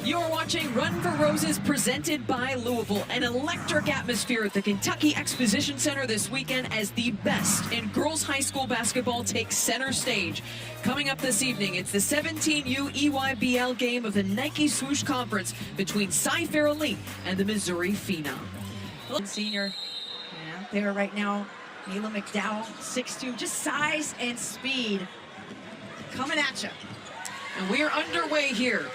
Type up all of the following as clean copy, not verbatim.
You're watching Run for Roses presented by Louisville. An electric atmosphere at the Kentucky Exposition Center this weekend as the best in girls high school basketball takes center stage. Coming up this evening, it's the 17U EYBL game of the Nike Swoosh Conference between Cyfair Elite and the Missouri Phenom. Senior out there right now, Mila McDowell, 6'2", just size and speed coming at you. And we are underway here.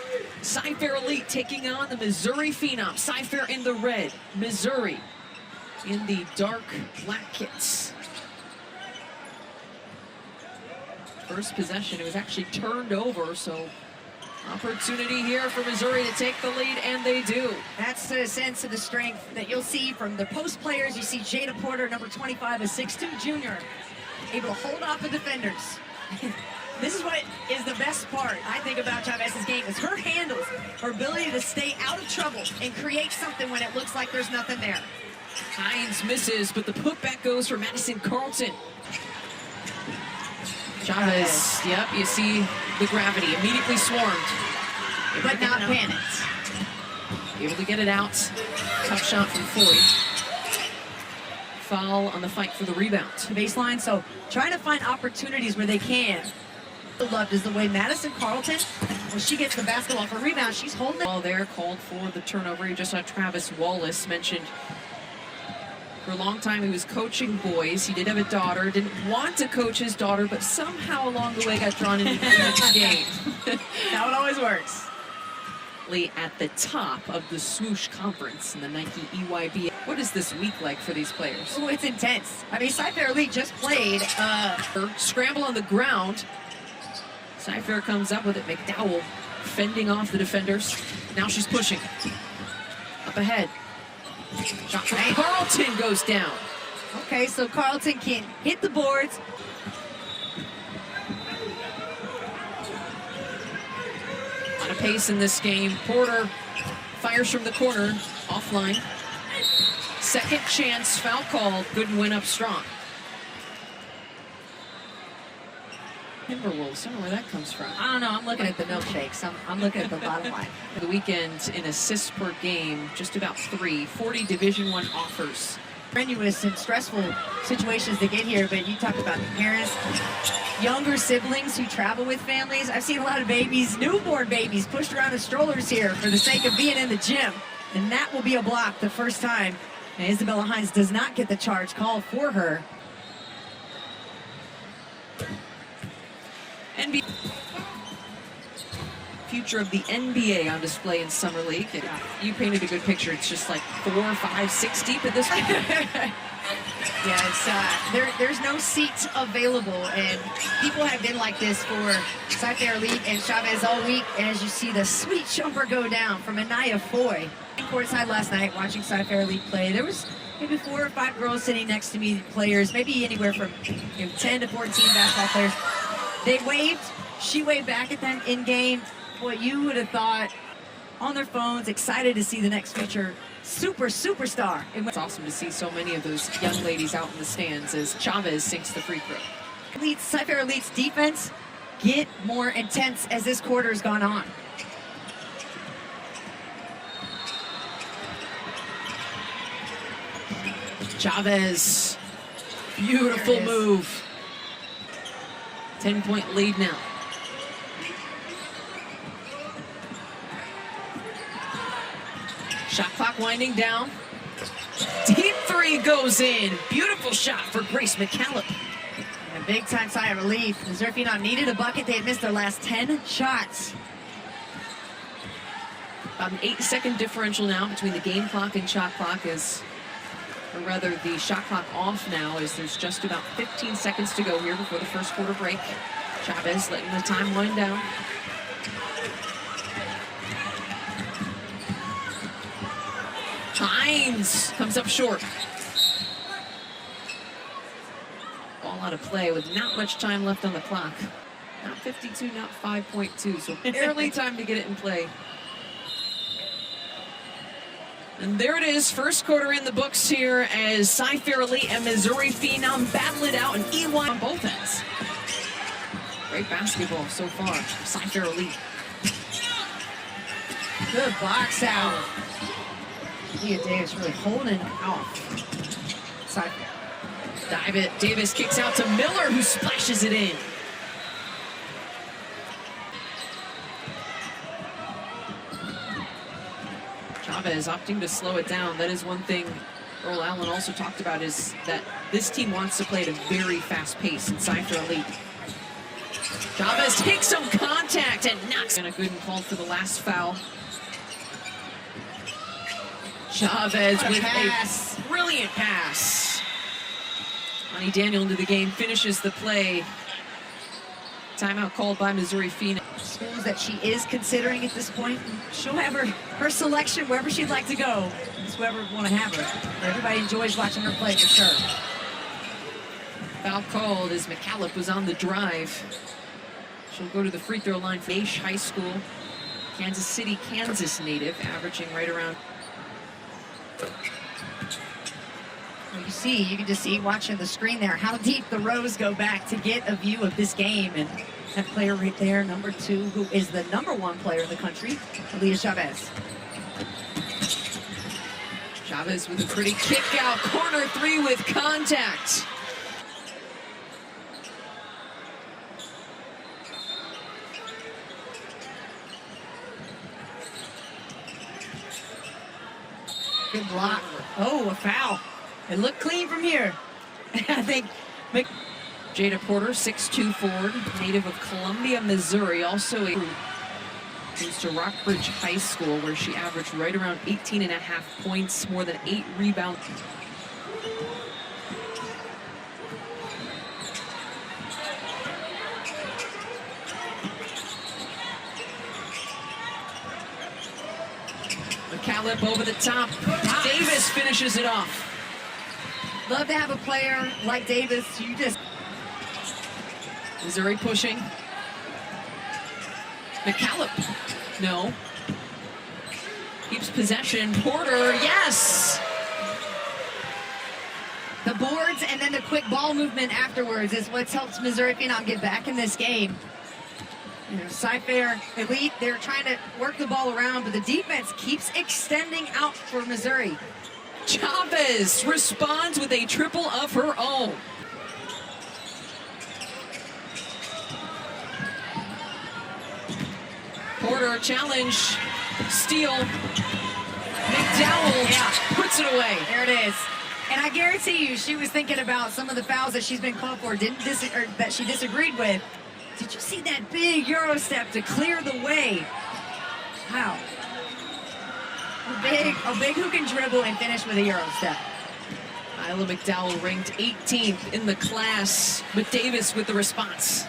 Cyfair Elite taking on the Missouri Phenom. Cyfair in the red, Missouri in the dark black kits. First possession, it was actually turned over, so opportunity here for Missouri to take the lead, and they do. That's the sense of the strength that you'll see from the post players. You see Jada Porter, number 25, a 6'2" junior, able to hold off the defenders. This is what is the best part, I think, about Chavez's game, is her handles, her ability to stay out of trouble and create something when it looks like there's nothing there. Hines misses, but the putback goes for Madison Carlton. Chavez, yep, you see the gravity, immediately swarmed. But not panicked. Able to get it out. Tough shot from Floyd. Foul on the fight for the rebound. Baseline, so trying to find opportunities where they can. Loved is the way Madison Carlton, when she gets the basketball for rebound, she's holding it. Well, they're called for the turnover. You just saw Travis Wallace mentioned for a long time he was coaching boys. He did have a daughter, didn't want to coach his daughter, but somehow along the way got drawn into the game. How it always works. At the top of the Swoosh Conference in the Nike EYB. What is this week like for these players? Oh, it's intense. I mean, Cyfair Elite just played. Scramble on the ground. Cyfair comes up with it. McDowell fending off the defenders. Now she's pushing. Up ahead. Shot from Carlton goes down. Okay, so Carlton can hit the boards. On a pace in this game. Porter fires from the corner. Offline. Second chance, foul called. Couldn't win up strong. Timberwolves, I don't know where that comes from. I don't know, I'm looking at the milkshakes. I'm looking at the bottom line. The weekend in assists per game, just about 3. 40 Division I offers. Strenuous and stressful situations to get here, but you talk about the parents, younger siblings who travel with families. I've seen a lot of babies, newborn babies, pushed around in strollers here for the sake of being in the gym. And that will be a block the first time. And Isabella Hines does not get the charge called for her. Future of the NBA on display in Summer League. You painted a good picture. It's just like 4, 5, 6 deep at this point. Yeah, there's no seats available, and people have been like this for Cyfair Elite and Chavez all week. And as you see the sweet jumper go down from Anaya Foy. Courtside last night watching Cyfair Elite play, there was maybe 4 or 5 girls sitting next to me, players, maybe anywhere from 10 to 14 basketball players. They waved, she waved back at them in game. What you would have thought, on their phones, excited to see the next future superstar. It's awesome to see so many of those young ladies out in the stands as Chavez sinks the free throw. Cyfair Elite's defense get more intense as this quarter's gone on. Chavez, beautiful move. 10-point lead now. Shot clock winding down. Deep 3 goes in. Beautiful shot for Grace McCallum. And a big time sigh of relief. Missouri Phenom needed a bucket. They had missed their last 10 shots. About an 8-second differential now between the game clock and shot clock, or rather the shot clock off now, as there's just about 15 seconds to go here before the first quarter break. Chavez letting the time wind down. Hines comes up short. Ball out of play with not much time left on the clock. Not 52, not 5.2, so barely time to get it in play. And there it is, first quarter in the books here as Cyfair Elite and Missouri Phenom battle it out, and EY on both ends. Great basketball so far, Cyfair Elite. Good box out. Leah Davis really holding off Cyfair. Davis kicks out to Miller, who splashes it in. Chavez opting to slow it down. That is one thing Earl Allen also talked about, is that this team wants to play at a very fast pace in Cyfair Elite. Chavez takes some contact and knocks. And a good call for the last foul. Chavez with a brilliant pass. Ani Daniel into the game, finishes the play. Timeout called by Missouri Phenom. Schools that she is considering at this point. She'll have her selection wherever she'd like to go. It's whoever want to have her. Everybody enjoys watching her play for sure. Foul called as McCallop was on the drive. She'll go to the free throw line for Nash High School. Kansas City, Kansas native, averaging right around. Well, you can just see watching the screen there how deep the rows go back to get a view of this game. And that player right there, number 2, who is the #1 player in the country, Aaliyah Chavez. Chavez with a pretty kick out, corner 3 with contact. Good block. Oh, a foul. It looked clean from here. I think Jada Porter, 6'2" forward, native of Columbia, Missouri, also goes to Rockbridge High School, where she averaged right around 18.5 points, more than 8 rebounds. McCallop over the top. Davis finishes it off. Love to have a player like Davis. Missouri pushing. McCallop. No. Keeps possession. Porter, yes! The boards and then the quick ball movement afterwards is what's helped Missouri Phenom get back in this game. You know, Cyfair Elite, they're trying to work the ball around, but the defense keeps extending out for Missouri. Chavez responds with a triple of her own. Porter challenge, steal. McDowell puts it away. There it is. And I guarantee you, she was thinking about some of the fouls that she's been called for, that she disagreed with. Did you see that big Euro step to clear the way? Wow. A big who can dribble and finish with a Euro step. Isla McDowell ranked 18th in the class, but Davis with the response.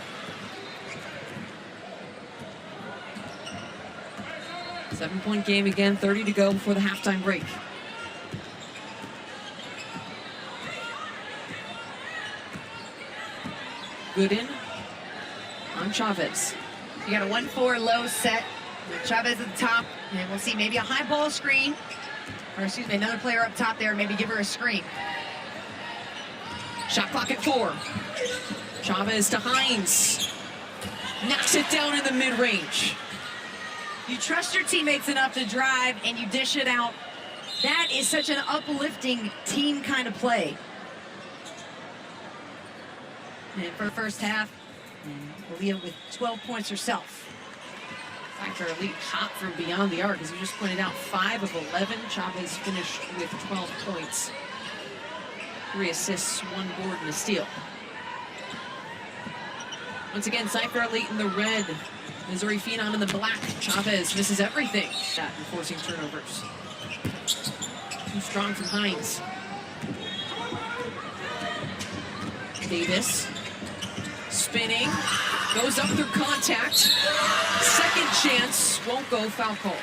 Seven-point game again, 30 to go before the halftime break. Gooden on Chavez. You got a 1-4 low set. Chavez at the top, and we'll see maybe a high ball screen, or excuse me, another player up top there, maybe give her a screen. Shot clock at 4. Chavez to Hines. Knocks it down in the mid-range. You trust your teammates enough to drive and you dish it out. That is such an uplifting team kind of play. And for the first half, Aaliyah with 12 points herself. Cyfair Elite hot from beyond the arc, as you just pointed out, 5 of 11. Chavez finished with 12 points. 3 assists, 1 board, and a steal. Once again, Cyfair Elite in the red. Missouri Phenom in the black. Chavez misses everything. That enforcing turnovers. Too strong from Hines. Davis. Spinning. Goes up through contact. Second chance. Won't go. Foul called.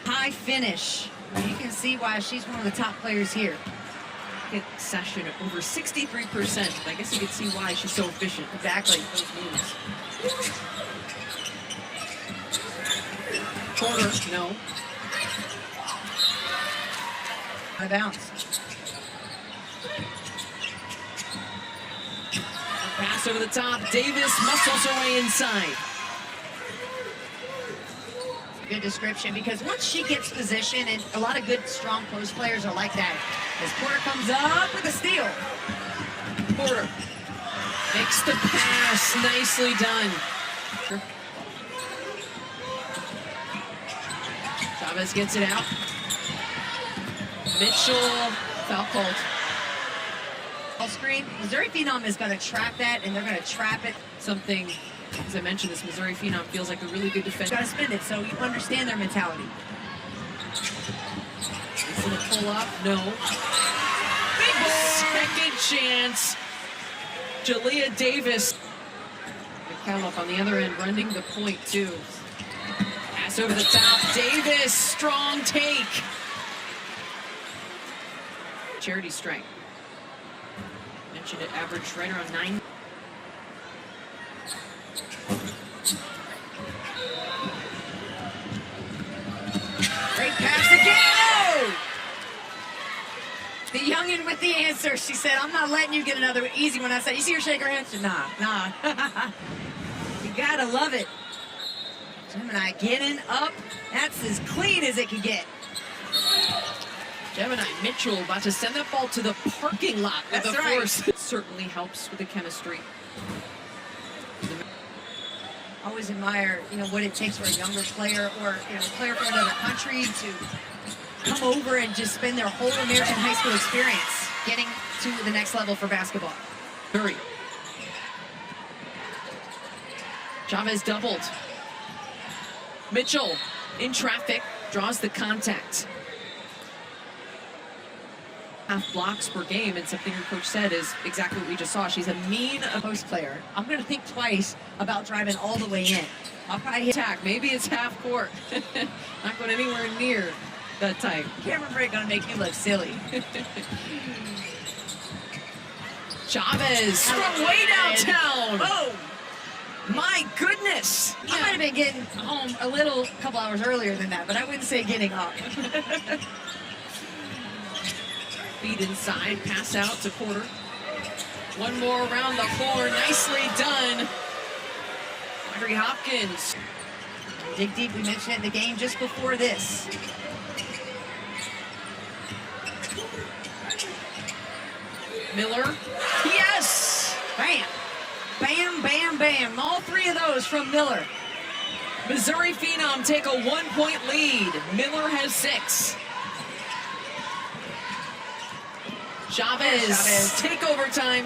High finish. You can see why she's one of the top players here. Hit session at over 63%. I guess you can see why she's so efficient. Exactly. Those moves. Porter, no. Out of bounds. Pass over the top. Davis muscles her way inside. good description, because once she gets position, and a lot of good, strong post players are like that, as Porter comes up with a steal. Porter makes the pass, nicely done. Chavez gets it out. Mitchell, foul called. Ball screen. Missouri Phenom is going to trap that, and they're going to trap it. Something, as I mentioned, this Missouri Phenom feels like a really good defender. Got to spend it, so you understand their mentality. Is it a pull up? No. Big second chance. Jalea Davis. McCallum on the other end running the point too. Pass over the top. Davis, strong take. Charity strike. Mentioned it averaged right around 9. Great pass again. Oh! The youngin' with the answer. She said, I'm not letting you get another easy one. I said, you see her shake her hand? She said, nah. You gotta love it. Gemini getting up. That's as clean as it can get. Gemini Mitchell about to send that ball to the parking lot with That's the right. force. It certainly helps with the chemistry. Always admire, what it takes for a younger player, or a player from another country to come over and just spend their whole American high school experience getting to the next level for basketball. Hurry. Chavez doubled. Mitchell in traffic, draws the contact. Half blocks per game, and something your coach said is exactly what we just saw. She's a mean Post player. I'm going to think twice about driving all the way in. I'll probably hit. attack. Maybe it's half court. Not going anywhere near that type. Camera break going to make you look silly. Chavez from way downtown. Oh! My goodness. I might have been getting home a couple hours earlier than that, but I wouldn't say getting up. Feed inside, pass out to Porter. One more around the floor, nicely done. Audrey Hopkins. Dig deep, we mentioned it in the game just before this. Miller, yes! Bam! Bam, bam, bam. All three of those from Miller. Missouri Phenom take a 1-point lead. Miller has 6. Chavez, take overtime.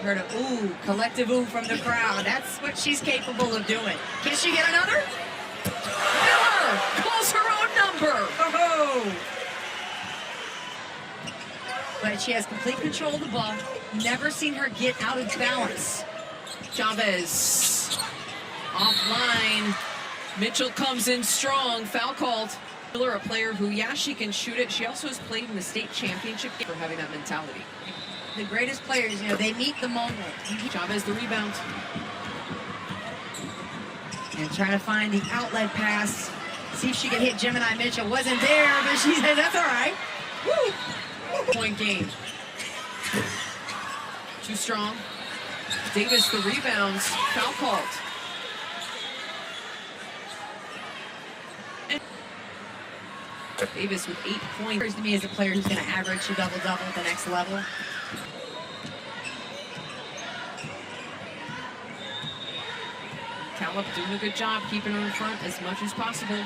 Heard a ooh, collective ooh from the crowd. That's what she's capable of doing. Can she get another? Miller calls her own number. Oh! But she has complete control of the ball. Never seen her get out of balance. Chavez offline. Mitchell comes in strong. Foul called. Miller, a player who, she can shoot it. She also has played in the state championship game for having that mentality. The greatest players, they meet the moment. Chavez the rebound. And trying to find the outlet pass. See if she could hit Gemini Mitchell. Wasn't there, but she said, that's all right. Woo! Point game. Too strong. Davis the rebounds. Foul called. Davis with 8 points. To me, as a player who's going to average a double-double at the next level. Calip doing a good job keeping her in front as much as possible.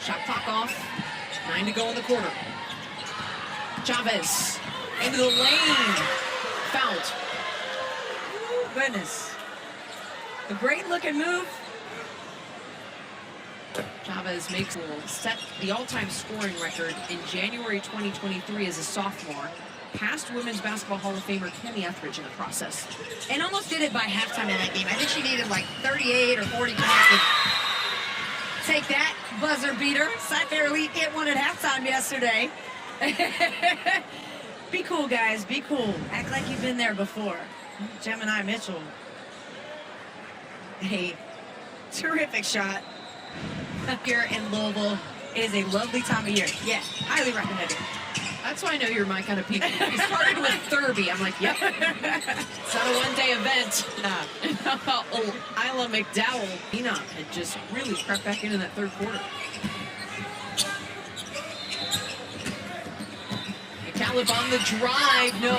Shot clock off. 9 to go in the quarter. Chavez into the lane. Fouled. Oh, goodness. A great-looking move. Chavez will set the all-time scoring record in January 2023 as a sophomore. Past Women's Basketball Hall of Famer Kenny Etheridge in the process. And almost did it by halftime in that game. I think she needed like 38 or 40 points to take that buzzer beater. Cyfair Elite hit one at halftime yesterday. Be cool, guys. Be cool. Act like you've been there before. Gemini Mitchell. A terrific shot. Here in Louisville. It is a lovely time of year. Yeah, highly recommended. That's why I know you're my kind of people. You started with Thurby. I'm like, yep. It's not a one-day event. How about Isla McDowell? Phenom had just really crept back into that third quarter. McCallum on the drive, no.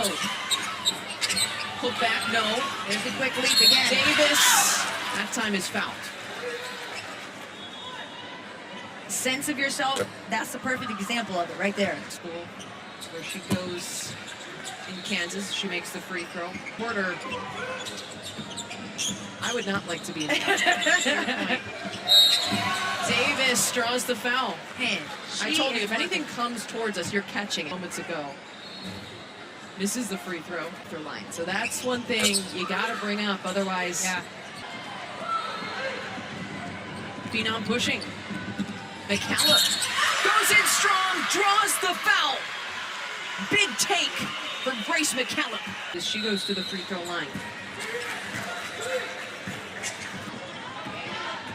Put back, no. There's the quick leap again. Davis, that time is fouled. Sense of yourself, that's the perfect example of it right there. School, where she goes in Kansas, she makes the free throw. Porter, I would not like to be in that. Davis draws the foul. Man, I told you, if anything comes towards us, you're catching it. Moments ago. Misses the free throw line. So that's one thing you got to bring up. Otherwise, yeah. Phenom pushing. McCallum goes in strong, draws the foul. Big take for Grace McCallum as she goes to the free throw line.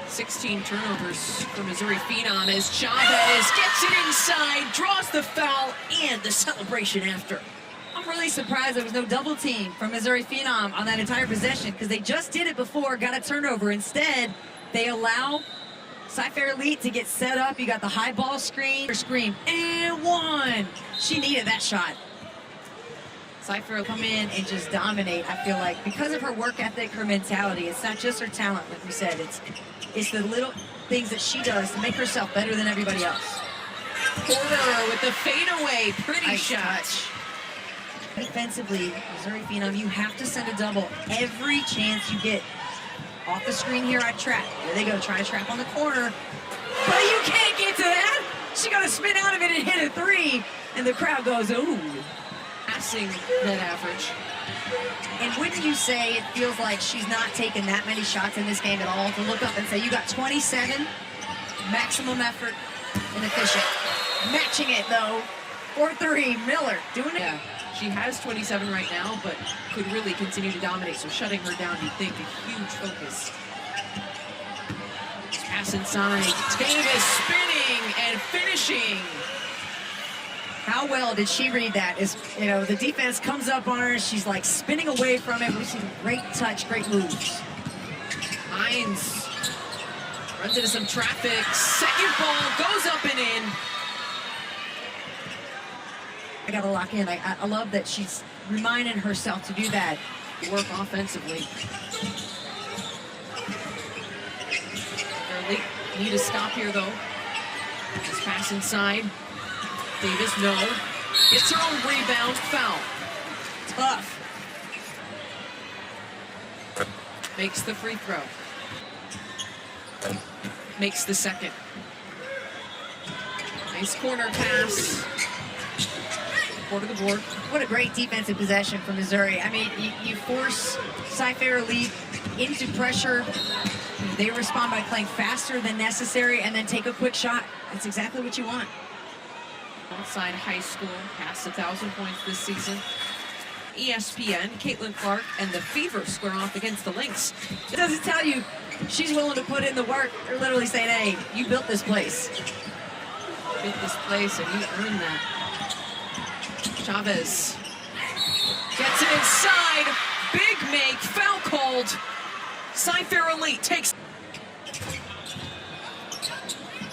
16 turnovers for Missouri Phenom as Chavez gets it inside, draws the foul, and the celebration after. I'm really surprised there was no double team from Missouri Phenom on that entire possession because they just did it before, got a turnover. Instead, they allow Cyfair Elite to get set up. You got the high ball screen, and one. She needed that shot. Cyfair will come in and just dominate, I feel like, because of her work ethic, her mentality. It's not just her talent, like we said. It's the little things that she does to make herself better than everybody else. Porter with the fadeaway, pretty Nice shot. touch. Defensively, Missouri Phenom, you have to send a double every chance you get. Off the screen here, I trap. There they go, trying to trap on the corner. But you can't get to that. She got to spin out of it and hit a three. And the crowd goes, ooh. Passing net average. And wouldn't you say it feels like she's not taking that many shots in this game at all? To look up and say, you got 27, maximum effort and efficient. Matching it, though, 4-3, Miller doing it. Yeah, she has 27 right now, but could really continue to dominate. So shutting her down, you'd think, a huge focus. Pass inside. Davis spinning and finishing. How well did she read that? Is, you know, the defense comes up on her, she's like spinning away from it. We've seen great touch, great moves. Hines runs into some traffic. Second ball goes up and in. I gotta lock in. I love that she's reminding herself to do that. Work offensively. They need a stop here, though. Just pass inside. Davis, no. Gets her own rebound, foul. Tough. Makes the free throw. Makes the second. Nice corner pass. Four to the board. What a great defensive possession for Missouri. I mean, you force Cyfair Elite into pressure. They respond by playing faster than necessary and then take a quick shot. That's exactly what you want. Outside high school, past 1,000 points this season. ESPN, Caitlin Clark, and the Fever square off against the Lynx. It doesn't tell you she's willing to put in the work. They're literally saying, hey, you built this place. Built this place, and you earned that. Chavez gets it inside. Big make, foul called. Cyfair Elite takes.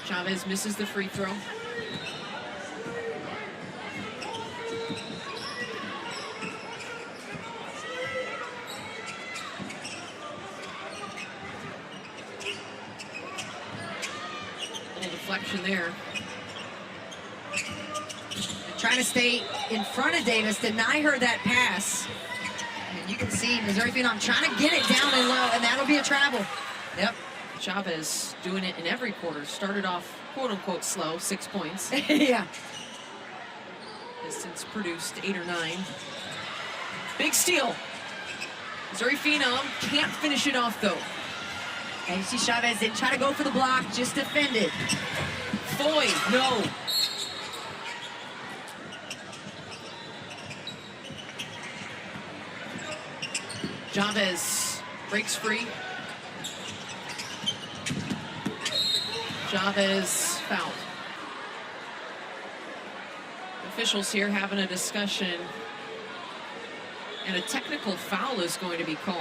Chavez misses the free throw. Little deflection there. Trying to stay in front of Davis, deny her that pass. And you can see Missouri Phenom trying to get it down and low, and that'll be a travel. Yep. Chavez doing it in every quarter. Started off, quote-unquote, slow, 6 points. Yeah. Has since produced 8 or 9. Big steal. Missouri Phenom can't finish it off, though. And you see Chavez didn't try to go for the block, just defended. Foy, no. Chavez breaks free. Chavez fouled. The Officials here having a discussion, and a technical foul is going to be called.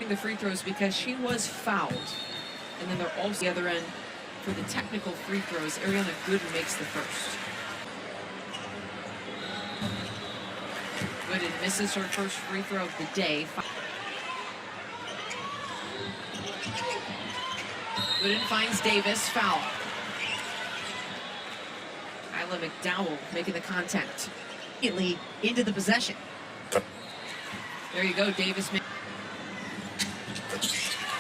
The free throws because she was fouled, and then they're also the other end for the technical free throws. Ariana Gooden makes the first. Gooden misses her first free throw of the day. Gooden finds Davis, foul. Kyla McDowell making the contact. Immediately into the possession. There you go, Davis.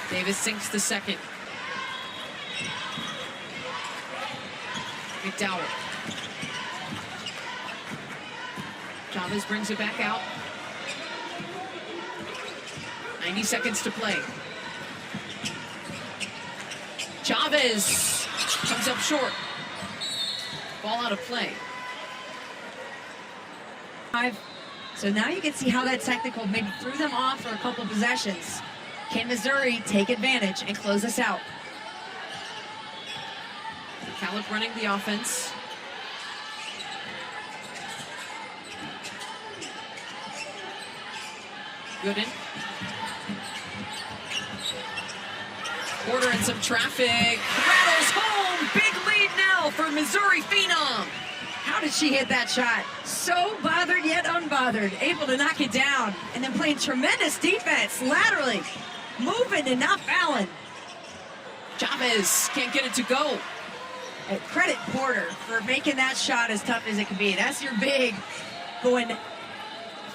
Davis sinks the second. McDowell. Chavez brings it back out. 90 seconds to play. Chavez comes up short. Ball out of play. So now you can see how that technical maybe threw them off for a couple possessions. Can Missouri take advantage and close this out? Calip running the offense. Gooden. Porter in some traffic. Rattles home. Big lead now for Missouri Phenom. How did she hit that shot? So bothered yet unbothered. Able to knock it down. And then playing tremendous defense laterally. Moving and not fouling. Chavez can't get it to go. And credit Porter for making that shot as tough as it can be. That's your big going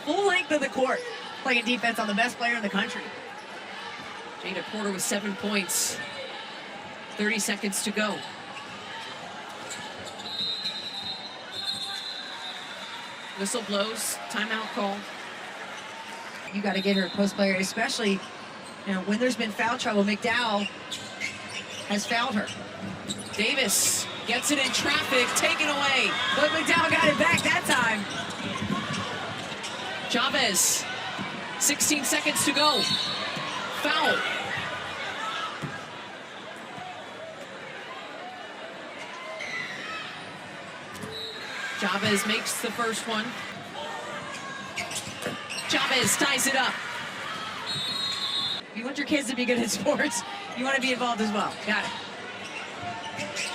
full length of the court, playing defense on the best player in the country. Jada Porter with 7 points. 30 seconds to go. Whistle blows, timeout call. You got to get her post player, especially when there's been foul trouble. McDowell has fouled her. Davis gets it in traffic, taken away. But McDowell got it back that time. Chavez, 16 seconds to go. Foul. Chavez makes the first one. Chavez ties it up. You want your kids to be good at sports, you want to be involved as well. Got it.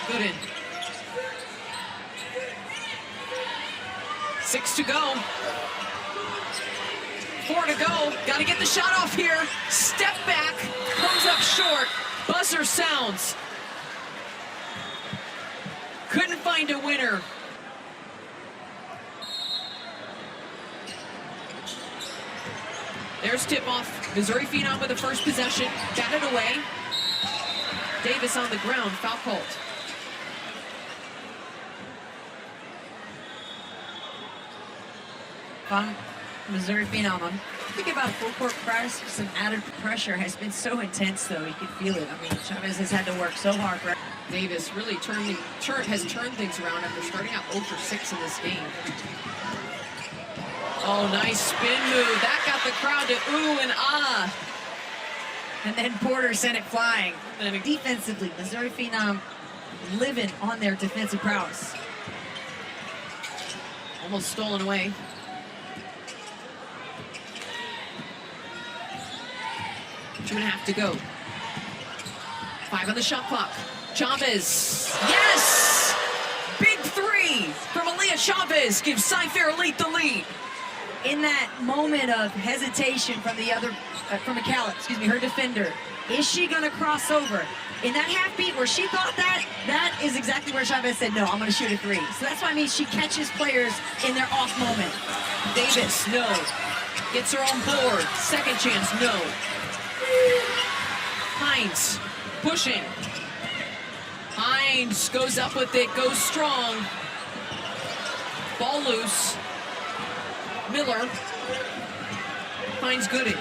Gooden. 6 to go. 4 to go. Got to get the shot off here. Step back. Comes up short. Buzzer sounds. Couldn't find a winner. There's tip-off. Missouri Phenom with the first possession. Got it away. Davis on the ground. Foul called. Missouri Phenom. Think about full court press. Some added pressure has been so intense, though. You can feel it. I mean, Chavez has had to work so hard. Davis really has turned things around after starting out 0 for 6 in this game. Oh, nice spin move. That got the crowd to ooh and ah. And then Porter sent it flying. Defensively, Missouri Phenom living on their defensive prowess. Almost stolen away. Two and a half to go. 5 on the shot clock. Chavez. Yes! Big three from Aaliyah Chavez gives Cyfair Elite the lead. In that moment of hesitation from from McCallum, her defender, is she going to cross over? In that half beat where she thought that is exactly where Chavez said, no, I'm going to shoot a three. So that's why I mean she catches players in their off moment. Davis, no. Gets her on board. Second chance, no. Hines pushing. Hines goes up with it, goes strong. Ball loose. Miller finds Gooden.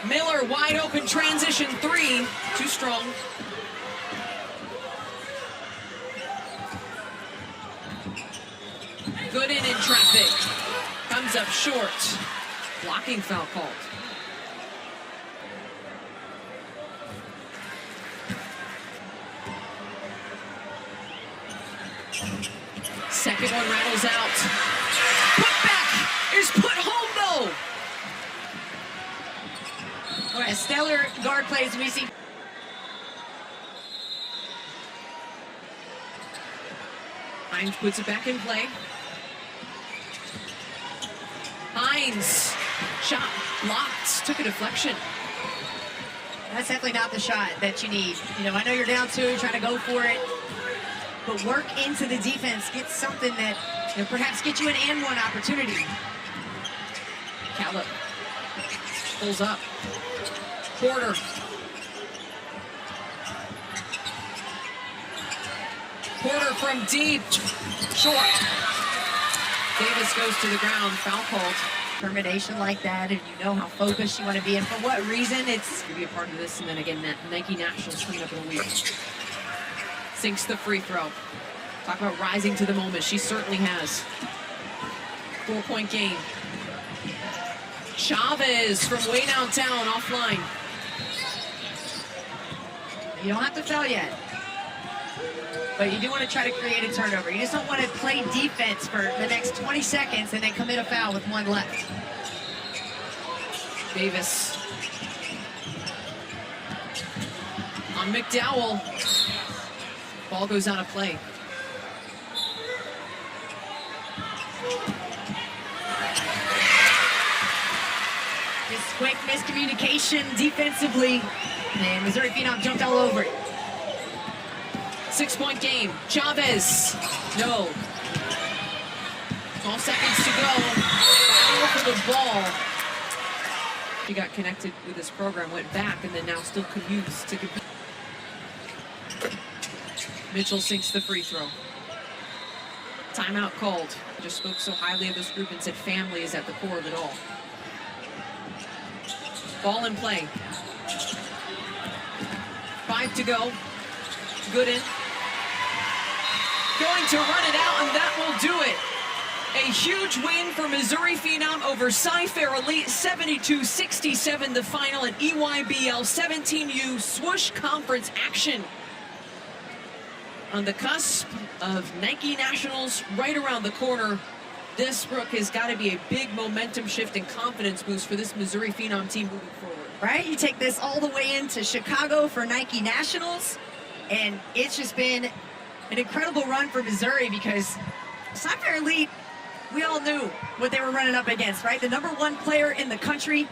Miller wide open transition three. Too strong. Gooden in traffic. Comes up short. Blocking foul called. Second one rattles out. Put back is put home though. All right, stellar guard plays we see. Hines puts it back in play. Hines, shot blocked, took a deflection. That's definitely not the shot that you need. You know, I know you're down 2, trying to go for it, but work into the defense. Get something that, you know, perhaps get you an and one opportunity. Callip pulls up. Porter. Porter from deep. Short. Davis goes to the ground. Foul called. Determination like that, and you know how focused you want to be, and for what reason. It's to be a part of this, and then again, Nike Nationals coming up in a week. Sinks the free throw. Talk about rising to the moment. She certainly has. 4-point game. Chavez from way downtown, offline. You don't have to foul yet, but you do want to try to create a turnover. You just don't want to play defense for the next 20 seconds and then commit a foul with 1 left. Davis on McDowell. Ball goes out of play. Just quick miscommunication defensively, and Missouri Phenom jumped all over it. 6-point game. Chavez. No. 12 seconds to go. Foul for the ball. He got connected with this program, went back, and then now still commutes to compete. Mitchell sinks the free throw. Timeout called. Just spoke so highly of this group and said family is at the core of it all. Ball in play. 5 to go. Gooden going to run it out, and that will do it. A huge win for Missouri Phenom over Cyfair Elite, 72-67 the final at EYBL 17U swoosh conference action. On the cusp of Nike Nationals right around the corner, this, Brooke, has got to be a big momentum shift and confidence boost for this Missouri Phenom team moving forward. Right, you take this all the way into Chicago for Nike Nationals, and it's just been an incredible run for Missouri because Cyfair Elite, we all knew what they were running up against, right? The #1 player in the country.